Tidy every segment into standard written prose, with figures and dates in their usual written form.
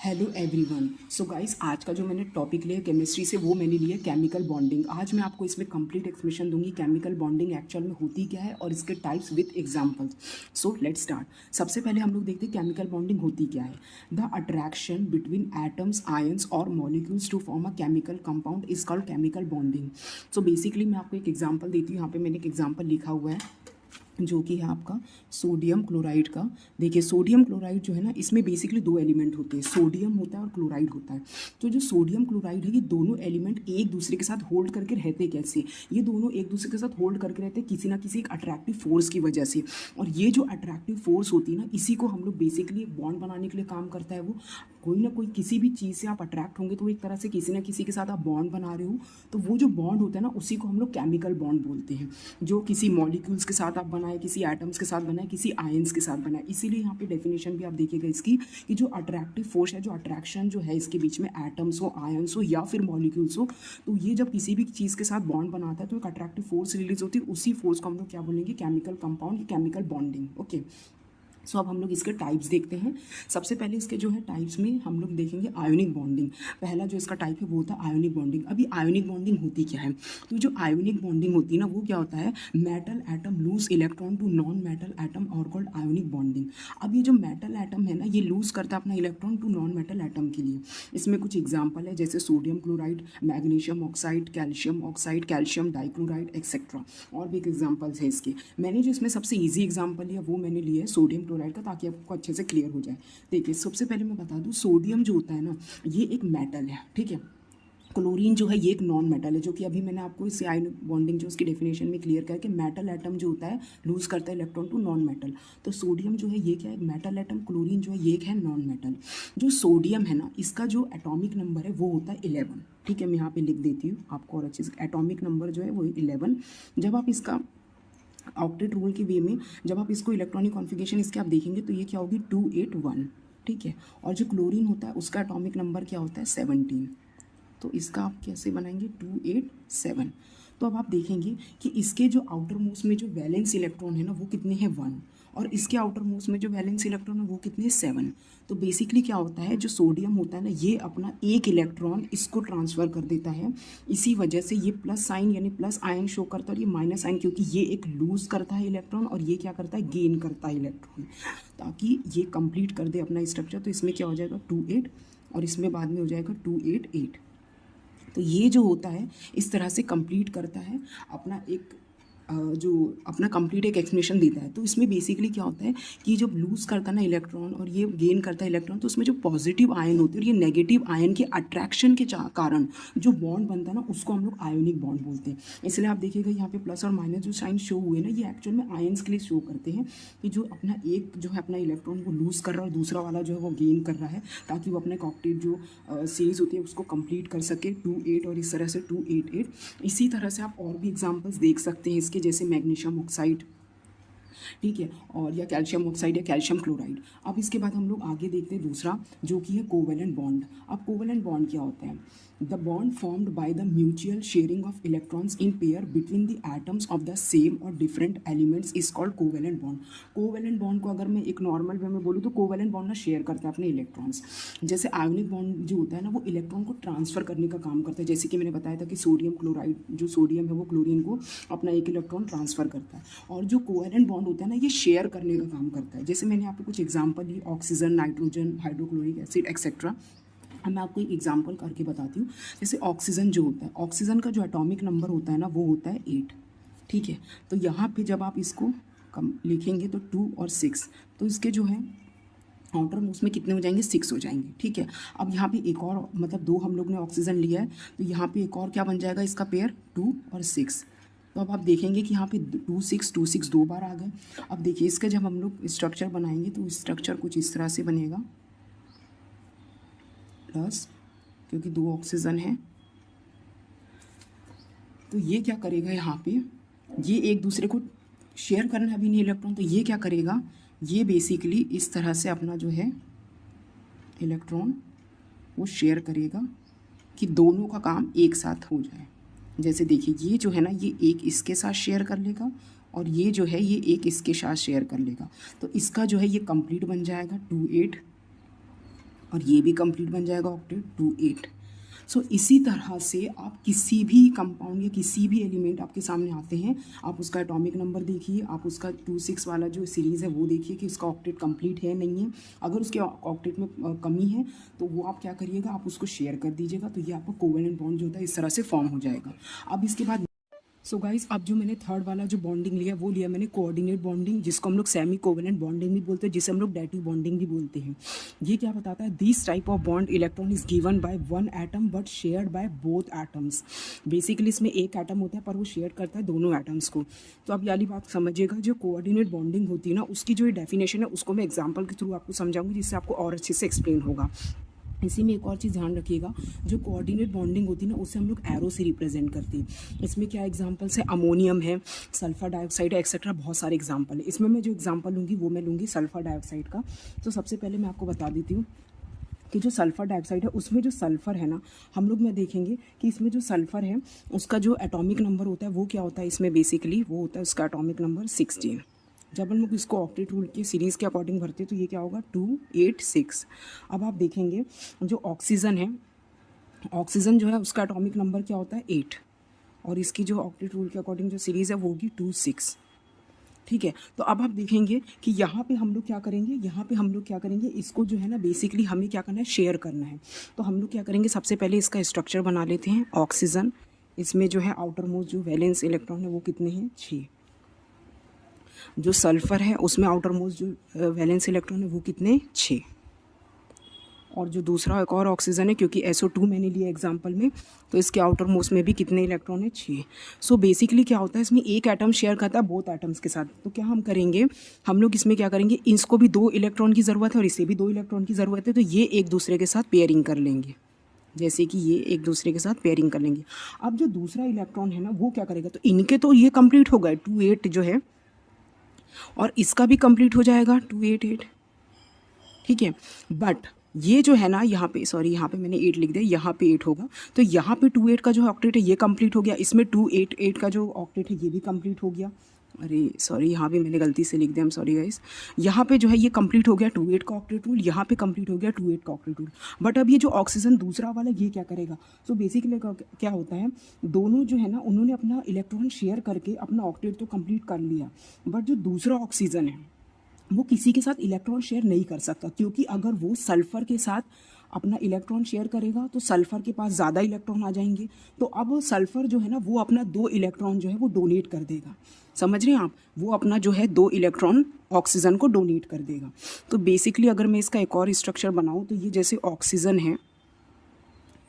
Hello everyone. So guys, आज का जो मैंने टॉपिक लिया केमिस्ट्री से वो मैंने लिया केमिकल बॉन्डिंग। आज मैं आपको इसमें कंप्लीट एक्सप्लेनेशन दूंगी केमिकल बॉन्डिंग एक्चुअल में होती क्या है और इसके types with examples. So let's start. सबसे पहले हम लोग देखते हैं केमिकल बॉन्डिंग होती क्या है। The attraction between atoms, ions और molecules to form a chemical compound is called chemical bonding. So basically मैं आपको एक एग्जाम्पल देती हूँ। यहाँ पे मैंने एक एग्जाम्पल लिखा हुआ है जो कि है आपका सोडियम क्लोराइड का। देखिए सोडियम क्लोराइड जो है ना, इसमें बेसिकली दो एलिमेंट होते हैं, सोडियम होता है और क्लोराइड होता है। तो जो सोडियम क्लोराइड है, ये दोनों एलिमेंट एक दूसरे के साथ होल्ड करके रहते कैसे, ये दोनों एक दूसरे के साथ होल्ड करके रहते हैं किसी ना किसी एक अट्रैक्टिव फोर्स की वजह से। और ये जो अट्रैक्टिव फोर्स होती है ना, इसी को हम लोग बेसिकली एक बॉन्ड बनाने के लिए काम करता है। वो कोई ना कोई किसी भी चीज़ से आप अट्रैक्ट होंगे तो एक तरह से किसी ना किसी के साथ आप बॉन्ड बना रहे हो, तो वो जो बॉन्ड होता है ना, उसी को हम लोग केमिकल बॉन्ड बोलते हैं। जो किसी मॉलिक्यूल्स के साथ आप बनाए, किसी एटम्स के साथ बनाए, किसी आयंस के साथ बनाए। इसीलिए यहाँ पे डेफिनेशन भी आप देखिएगा इसकी कि जो अट्रैक्टिव फोर्स है, जो अट्रैक्शन जो है इसके बीच में, एटम्स हो, आयंस हो या फिर मॉलिक्यूल्स हो, तो ये जब किसी भी चीज़ के साथ बॉन्ड बनाता है तो एक अट्रैक्टिव फोर्स रिलीज होती है। उसी फोर्स को हम लोग क्या बोलेंगे, केमिकल कंपाउंड या केमिकल बॉन्डिंग। ओके, सो अब हम लोग इसके टाइप्स देखते हैं। सबसे पहले इसके जो है टाइप्स में हम लोग देखेंगे आयोनिक बॉन्डिंग। पहला जो इसका टाइप है वो होता है आयोनिक बॉन्डिंग। अभी आयोनिक बॉन्डिंग होती क्या है, तो जो आयोनिक बॉन्डिंग होती है ना, वो क्या होता है, metal atom lose electron to non metal atom और कॉल्ड आयोनिक बॉन्डिंग। अब ये जो मेटल एटम है ना, ये लूज करता है अपना electron to non metal atom के लिए। इसमें कुछ एग्जाम्पल है, जैसे sodium chloride, magnesium oxide, calcium oxide, calcium dichloride etcetera. और भी एक एग्जाम्पल्स है इसके। मैंने जो इसमें सबसे ईजी एग्जाम्पल लिया वो मैंने लिया है सोडियम क्लोराइड का, ताकि आपको अच्छे से क्लियर हो जाए। देखिए सबसे पहले मैं बता दूं, सोडियम जो होता है ना, ये एक मेटल है, ठीक है। क्लोरीन जो है ये एक नॉन मेटल है, जो कि अभी मैंने आपको इससे आयनिक बॉन्डिंग जो उसकी डेफिनेशन में क्लियर करके, मेटल एटम जो होता है लूज करता है इलेक्ट्रॉन टू नॉन मेटल। तो सोडियम जो है ये क्या है, मेटल एटम। क्लोरीन जो है ये एक है नॉन मेटल। जो सोडियम है ना, इसका जो एटॉमिक नंबर है वो होता है 11। ठीक है, मैं यहाँ पे लिख देती हूँ आपको और अच्छे से। एटॉमिक नंबर जो है वो 11। जब आप इसका ऑक्टेट रूल के वे में जब आप इसको इलेक्ट्रॉनिक कॉन्फ़िगरेशन इसके आप देखेंगे तो ये क्या होगी, 281। ठीक है, और जो क्लोरीन होता है उसका एटॉमिक नंबर क्या होता है, 17। तो इसका आप कैसे बनाएंगे, 287। तो अब आप देखेंगे कि इसके जो आउटर मोस्ट में जो वैलेंस इलेक्ट्रॉन है ना, वो कितने हैं, 1। और इसके आउटर मोस्ट में जो वैलेंस इलेक्ट्रॉन है वो कितने, 7। तो बेसिकली क्या होता है, जो सोडियम होता है ना, ये अपना एक इलेक्ट्रॉन इसको ट्रांसफ़र कर देता है। इसी वजह से ये प्लस साइन यानी प्लस आयन शो करता है, और ये माइनस आयन, क्योंकि ये एक लूज़ करता है इलेक्ट्रॉन और ये क्या करता है, गेन करता है इलेक्ट्रॉन, ताकि ये कंप्लीट कर दे अपना स्ट्रक्चर। तो इसमें क्या हो जाएगा, 28, और इसमें बाद में हो जाएगा 288। तो ये जो होता है इस तरह से कंप्लीट करता है अपना एक जो अपना कंप्लीट एक एक्सप्लेनेशन देता है। तो इसमें बेसिकली क्या होता है कि जब लूज़ करता है ना इलेक्ट्रॉन और ये गेन करता है इलेक्ट्रॉन, तो उसमें जो पॉजिटिव आयन होते हैं और ये नेगेटिव आयन के अट्रैक्शन के कारण जो बॉन्ड बनता है ना, उसको हम लोग आयोनिक बॉन्ड बोलते हैं। इसलिए आप देखिएगा यहाँ पे प्लस और माइनस जो साइन शो हुए ना, ये एक्चुअल में आयन्स के लिए शो करते हैं कि जो अपना एक जो है अपना इलेक्ट्रॉन को लूज़ कर रहा है और दूसरा वाला जो है वो गेन कर रहा है, ताकि वो अपने ऑक्टेट जो सीरीज होती है उसको कंप्लीट कर सके, 28 और इस तरह से 288। इसी तरह से आप और भी एग्जांपल्स देख सकते हैं इसके, जैसे मैग्नीशियम ऑक्साइड, ठीक है, और या कैल्शियम ऑक्साइड या कैल्शियम क्लोराइड। अब इसके बाद हम लोग आगे देखते हैं दूसरा, जो कि है कोवेलेंट बॉन्ड। अब कोवेलेंट बॉन्ड क्या होता है, the bond formed by the mutual sharing of electrons in pair between the atoms of the same और different elements is called covalent bond. Covalent bond को अगर मैं एक नॉर्मल वे में बोलूँ तो कोवेलेंट बॉन्ड ना शेयर करता है अपने इलेक्ट्रॉन्स। जैसे आयोनिक बॉन्ड जो होता है ना, वो इलेक्ट्रॉन को ट्रांसफर करने का काम करता है। जैसे कि मैंने बताया था कि सोडियम क्लोराइड, जो सोडियम है वो क्लोरीन को अपना एक इलेक्ट्रॉन ट्रांसफर करता है। और जो कोवेलेंट बॉन्ड होता है ना, ये शेयर करने का काम करता है। जैसे मैंने आपको कुछ एग्जाम्पल दी, oxygen, nitrogen, hydrochloric acid etcetera. अब मैं आपको एक एग्जांपल करके बताती हूँ। जैसे ऑक्सीजन जो होता है, ऑक्सीजन का जो एटॉमिक नंबर होता है ना, वो होता है 8। ठीक है, तो यहाँ पे जब आप इसको कम लिखेंगे तो 2 और 6, तो इसके जो है आउटर मोस्ट में कितने हो जाएंगे, 6 हो जाएंगे। ठीक है, अब यहाँ पे एक और, मतलब 2 हम लोग ने ऑक्सीजन लिया है, तो यहाँ पे एक और क्या बन जाएगा इसका पेयर, 2 और 6। तो अब आप देखेंगे कि यहाँ पे 2 6 2 6 2 बार आ गए। अब देखिए इसका जब हम लोग स्ट्रक्चर बनाएंगे तो स्ट्रक्चर कुछ इस तरह से बनेगा, प्लस, क्योंकि 2 ऑक्सीजन है तो ये क्या करेगा, यहाँ पे ये एक दूसरे को शेयर करना है अभी नहीं इलेक्ट्रॉन, तो ये क्या करेगा, ये बेसिकली इस तरह से अपना जो है इलेक्ट्रॉन वो शेयर करेगा कि दोनों का काम एक साथ हो जाए। जैसे देखिए ये जो है ना, ये एक इसके साथ शेयर कर लेगा और ये जो है ये एक इसके साथ शेयर कर लेगा, तो इसका जो है ये कंप्लीट बन जाएगा 28 और ये भी कंप्लीट बन जाएगा ऑक्टेट 2 8। सो इसी तरह से आप किसी भी कंपाउंड या किसी भी एलिमेंट आपके सामने आते हैं, आप उसका एटॉमिक नंबर देखिए, आप उसका 2 6 वाला जो सीरीज़ है वो देखिए कि उसका ऑक्टेट कंप्लीट है नहीं है। अगर उसके ऑक्टेट में कमी है तो वो आप क्या करिएगा, आप उसको शेयर कर दीजिएगा, तो ये आपका कोवेलेंट बॉन्ड जो होता है इस तरह से फॉर्म हो जाएगा। अब इसके बाद सो गाइस, अब जो मैंने थर्ड वाला जो बॉन्डिंग लिया वो लिया मैंने कोऑर्डिनेट बॉन्डिंग, जिसको हम लोग सेमी कोवेलेंट बॉन्डिंग भी बोलते हैं, जिसे हम लोग डेटिव बॉन्डिंग भी बोलते हैं। ये क्या बताता है, this type of bond electron is given by one atom but shared by both atoms. Basically इसमें एक एटम होता है पर वो शेयर करता है दोनों एटम्स को। तो अब वाली बात समझिएगा, जो कोऑर्डिनेट बॉन्डिंग होती है ना, उसकी जो डेफिनेशन है उसको मैं एग्जाम्पल के थ्रू आपको समझाऊंगी, जिससे आपको और अच्छे से एक्सप्लेन होगा। इसी में एक और चीज़ ध्यान रखिएगा, जो कोऑर्डिनेट बॉन्डिंग होती है ना उसे हम लोग एरो से रिप्रेजेंट करते हैं। इसमें क्या एग्जांपल्स है, अमोनियम है, सल्फर डाइऑक्साइड है, एक्सेट्रा बहुत सारे एग्जांपल है। इसमें मैं जो एग्जांपल लूँगी वो मैं लूँगी सल्फर डाइऑक्साइड का। तो सबसे पहले मैं आपको बता देती हूँ कि जो सल्फर डाइऑक्साइड है उसमें जो सल्फर है ना, हम लोग में देखेंगे कि इसमें जो सल्फर है उसका जो एटॉमिक नंबर होता है वो क्या होता है, इसमें बेसिकली वो होता है उसका एटॉमिक नंबर 16। जब हम लोग इसको ऑक्टेट रूल की सीरीज़ के अकॉर्डिंग भरते हैं तो ये क्या होगा 2 8 6। अब आप देखेंगे जो ऑक्सीजन है, ऑक्सीजन जो है उसका एटॉमिक नंबर क्या होता है 8, और इसकी जो ऑक्टेट रूल के अकॉर्डिंग जो सीरीज़ है वो होगी 2 6। ठीक है, तो अब आप देखेंगे कि यहाँ पे हम लोग क्या करेंगे, यहाँ पे हम लोग क्या करेंगे, इसको जो है ना बेसिकली हमें क्या करना है, शेयर करना है। तो हम लोग क्या करेंगे, सबसे पहले इसका स्ट्रक्चर बना लेते हैं। ऑक्सीजन, इसमें जो है आउटर मोस्ट जो वैलेंस इलेक्ट्रॉन है वो कितने हैं 6। जो सल्फ़र है उसमें आउटर मोस्ट जो वैलेंस इलेक्ट्रॉन है वो कितने 6। और जो दूसरा एक और ऑक्सीजन है, क्योंकि SO2 मैंने लिया एग्जांपल में, तो इसके आउटर मोस्ट में भी कितने इलेक्ट्रॉन है 6। सो बेसिकली क्या होता है, इसमें एक एटम शेयर करता है बोथ एटम्स के साथ। तो क्या हम करेंगे, हम लोग इसमें क्या करेंगे, इसको भी 2 इलेक्ट्रॉन की ज़रूरत है और इसे भी 2 इलेक्ट्रॉन की ज़रूरत है, तो ये एक दूसरे के साथ पेयरिंग कर लेंगे, जैसे कि ये एक दूसरे के साथ पेयरिंग कर लेंगे। अब जो दूसरा इलेक्ट्रॉन है ना वो क्या करेगा, तो इनके तो ये कंप्लीट हो गए 2 8 जो है, और इसका भी कंप्लीट हो जाएगा 2 8 8। ठीक है, बट ये जो है ना यहाँ पे, सॉरी यहाँ पे मैंने 8 लिख दिया, यहाँ पे 8 होगा, तो यहाँ पे 2 8 का जो ऑक्टेट है ये कंप्लीट हो गया, इसमें 2 8 8 का जो ऑक्टेट है ये भी कंप्लीट हो गया। अरे सॉरी, यहाँ पे मैंने गलती से लिख दिया, सॉरी गाइस। यहाँ पे जो है ये कंप्लीट हो गया 2 8 का ऑक्टेट रूल, यहाँ पे कंप्लीट हो गया 2 8 का ऑक्टेट रूल। बट अब ये जो ऑक्सीजन दूसरा वाला ये क्या करेगा, सो बेसिकली क्या होता है, दोनों जो है ना उन्होंने अपना इलेक्ट्रॉन शेयर करके अपना ऑक्टेट तो कंप्लीट कर लिया, बट जो दूसरा ऑक्सीजन है वो किसी के साथ इलेक्ट्रॉन शेयर नहीं कर सकता, क्योंकि अगर वो सल्फ़र के साथ अपना इलेक्ट्रॉन शेयर करेगा तो सल्फ़र के पास ज़्यादा इलेक्ट्रॉन आ जाएंगे। तो अब सल्फ़र जो है ना वो अपना 2 इलेक्ट्रॉन जो है वो डोनेट कर देगा। समझ रहे हैं आप, वो अपना जो है 2 इलेक्ट्रॉन ऑक्सीजन को डोनेट कर देगा। तो बेसिकली अगर मैं इसका एक और स्ट्रक्चर बनाऊँ तो ये जैसे ऑक्सीजन है,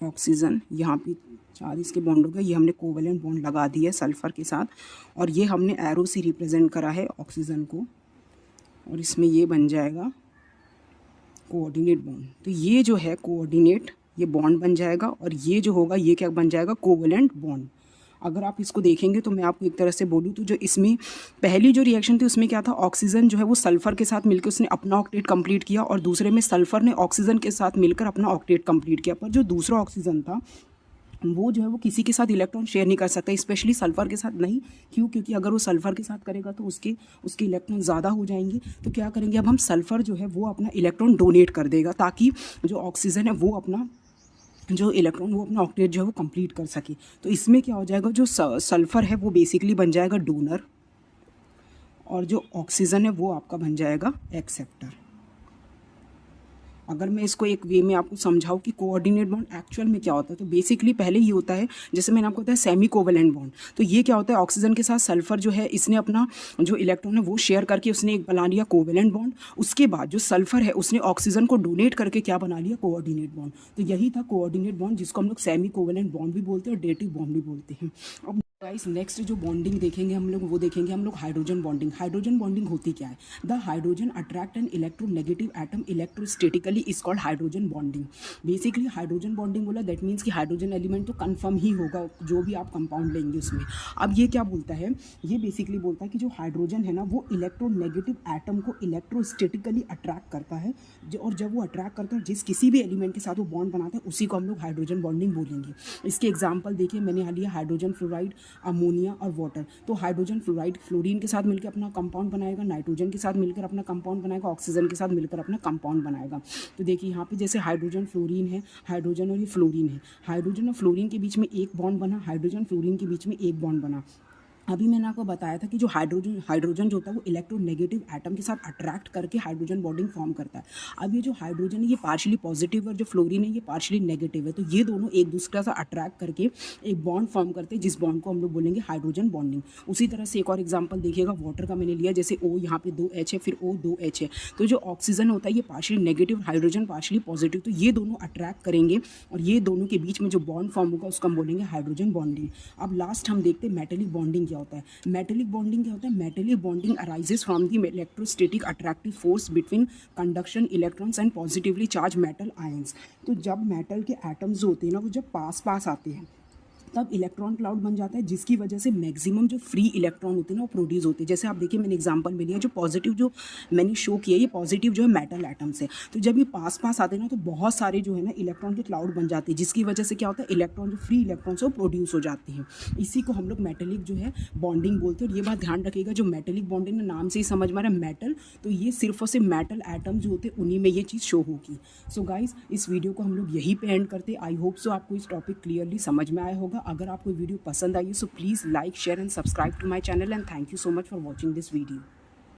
ऑक्सीजन यहाँ पे 4 इसके बॉन्ड हो गए, ये हमने कोवेलेंट बॉन्ड लगा दिया है सल्फ़र के साथ, और ये हमने एरो से रिप्रेजेंट करा है ऑक्सीजन को, और इसमें ये बन जाएगा कोऑर्डिनेट बॉन्ड। तो ये जो है कोऑर्डिनेट ये बॉन्ड बन जाएगा, और ये जो होगा ये क्या बन जाएगा, कोवेलेंट बॉन्ड। अगर आप इसको देखेंगे तो मैं आपको एक तरह से बोलूँ तो जो इसमें पहली जो रिएक्शन थी उसमें क्या था, ऑक्सीजन जो है वो सल्फ़र के साथ मिलकर उसने अपना ऑक्टेट कंप्लीट किया, और दूसरे में सल्फ़र ने ऑक्सीजन के साथ मिलकर अपना ऑक्टेट कंप्लीट किया। पर जो दूसरा ऑक्सीजन था वो जो है वो किसी के साथ इलेक्ट्रॉन शेयर नहीं कर सकता, स्पेशली सल्फ़र के साथ नहीं। क्यों, क्योंकि अगर वो सल्फ़र के साथ करेगा तो उसके इलेक्ट्रॉन ज़्यादा हो जाएंगे। तो क्या करेंगे, अब हम सल्फ़र जो है वो अपना इलेक्ट्रॉन डोनेट कर देगा, ताकि जो ऑक्सीजन है वो अपना जो इलेक्ट्रॉन वो अपना ऑक्टेट जो है वो कंप्लीट कर सके। तो इसमें क्या हो जाएगा, जो सल्फ़र है वो बेसिकली बन जाएगा डोनर, और जो ऑक्सीजन है वो आपका बन जाएगा एक्सेप्टर। अगर मैं इसको एक वे में आपको समझाऊँ कि कोऑर्डिनेट बॉन्ड एक्चुअल में क्या होता है, तो बेसिकली पहले ये होता है, जैसे मैंने आपको बताया सेमी कोवेलेंट बॉन्ड। तो ये क्या होता है, ऑक्सीजन के साथ सल्फर जो है इसने अपना जो इलेक्ट्रॉन है वो शेयर करके उसने एक बना लिया कोवेलेंट बॉन्ड। उसके बाद जो सल्फर है उसने ऑक्सीजन को डोनेट करके क्या बना लिया, कोऑर्डिनेट बॉन्ड। तो यही था कोऑर्डिनेट बॉन्ड, जिसको हम लोग सेमी कोवेलेंट बॉन्ड भी बोलते हैं और डेटिव बॉन्ड भी बोलते हैं। अब गाइस नेक्स्ट जो बॉन्डिंग देखेंगे हम लोग, वो देखेंगे हम लोग हाइड्रोजन बॉन्डिंग। हाइड्रोजन बॉन्डिंग होती क्या है, the hydrogen attract an electronegative atom electrostatically is called hydrogen bonding. Basically hydrogen bonding बोला दैट मीन्स कि हाइड्रोजन एलिमेंट तो कन्फर्म ही होगा जो भी आप कंपाउंड लेंगे उसमें। अब ये क्या बोलता है, ये बेसिकली बोलता है कि जो हाइड्रोजन है ना वो इलेक्ट्रोनेगेटिव एटम को इलेक्ट्रोस्टैटिकली अट्रैक्ट करता है, और जब वो अट्रैक्ट करता है जिस किसी भी एलिमेंट के साथ वो बॉन्ड बनाता है उसी को हम लोग हाइड्रोजन बॉन्डिंग बोलेंगे। इसके एग्जाम्पल देखिए, मैंने यहाँ लिया हाइड्रोजन फ्लोराइड, अमोनिया और वाटर। तो हाइड्रोजन फ्लोराइड फ्लोरीन के साथ मिलकर अपना कंपाउंड बनाएगा, नाइट्रोजन के साथ मिलकर अपना कंपाउंड बनाएगा, ऑक्सीजन के साथ मिलकर अपना कंपाउंड बनाएगा। तो देखिए यहाँ पे जैसे हाइड्रोजन फ्लोरीन है, हाइड्रोजन और ये फ्लोरीन है, हाइड्रोजन और फ्लोरीन के बीच में एक बॉन्ड बना, हाइड्रोजन फ्लोरीन के बीच में एक बॉन्ड बना। अभी मैंने आपको बताया था कि जो हाइड्रोजन जो होता है वो इलेक्ट्रोनेगेटिव एटम के साथ अट्रैक्ट करके हाइड्रोजन बॉन्डिंग फॉर्म करता है। अब ये जो हाइड्रोजन है ये पार्शियली पॉजिटिव और जो फ्लोरीन है ये पार्शियली नेगेटिव है। तो ये दोनों एक दूसरे से अट्रैक्ट करके एक बॉन्ड फॉर्म करते हैं, जिस बॉन्ड को हम लोग बोलेंगे हाइड्रोजन बॉन्डिंग। उसी तरह से एक और एग्जाम्पल देखिएगा, वाटर का मैंने लिया, जैसे O यहाँ पे 2H है, फिर O 2H है। तो जो ऑक्सीजन होता है ये partially negative, hydrogen partially positive, तो ये दोनों अट्रैक्ट करेंगे और ये दोनों के बीच में जो बॉन्ड फॉर्म होगा उसको हम बोलेंगे हाइड्रोजन बॉन्डिंग। अब लास्ट हम देखते हैं मेटेलिक बॉन्डिंग क्या होता है। मेटेलिक बॉन्डिंग क्या होता है? Metallic bonding arises from the electrostatic attractive force between conduction electrons and positively charge metal ions. तो जब मेटल के एटम्स जो होते हैं ना वो जब पास पास आते हैं तब इलेक्ट्रॉन क्लाउड बन जाता है, जिसकी वजह से मैक्सिमम जो फ्री इलेक्ट्रॉन होते हैं ना वो प्रोड्यूस होते हैं। जैसे आप देखिए मैंने एग्जांपल में लिया, जो पॉजिटिव जो मैंने शो किया ये पॉजिटिव जो है मेटल एटम्स है। तो जब ये पास पास आते हैं ना तो बहुत सारे जो है ना इलेक्ट्रॉन के क्लाउड बन जाते हैं, जिसकी वजह से क्या होता है इलेक्ट्रॉन जो फ्री इलेक्ट्रॉन से वो प्रोड्यूस हो जाते हैं। इसी को हम लोग मेटेलिक जो है बॉन्डिंग बोलते हैं। और ये बात ध्यान रखिएगा, जो मेटेलिक बॉन्डिंग नाम से ही समझ में आ रहा है मेटल, तो ये सिर्फ और सिर्फ मेटल एटम जो होते हैं उन्हीं में ये चीज़ शो होगी। सो गाइज इस वीडियो को हम लोग यहीं पे एंड करते। आई होप सो आपको इस टॉपिक क्लियरली समझ में आया होगा। अगर आपको वीडियो पसंद आई so please like share and subscribe to my channel and thank you so much for watching this video.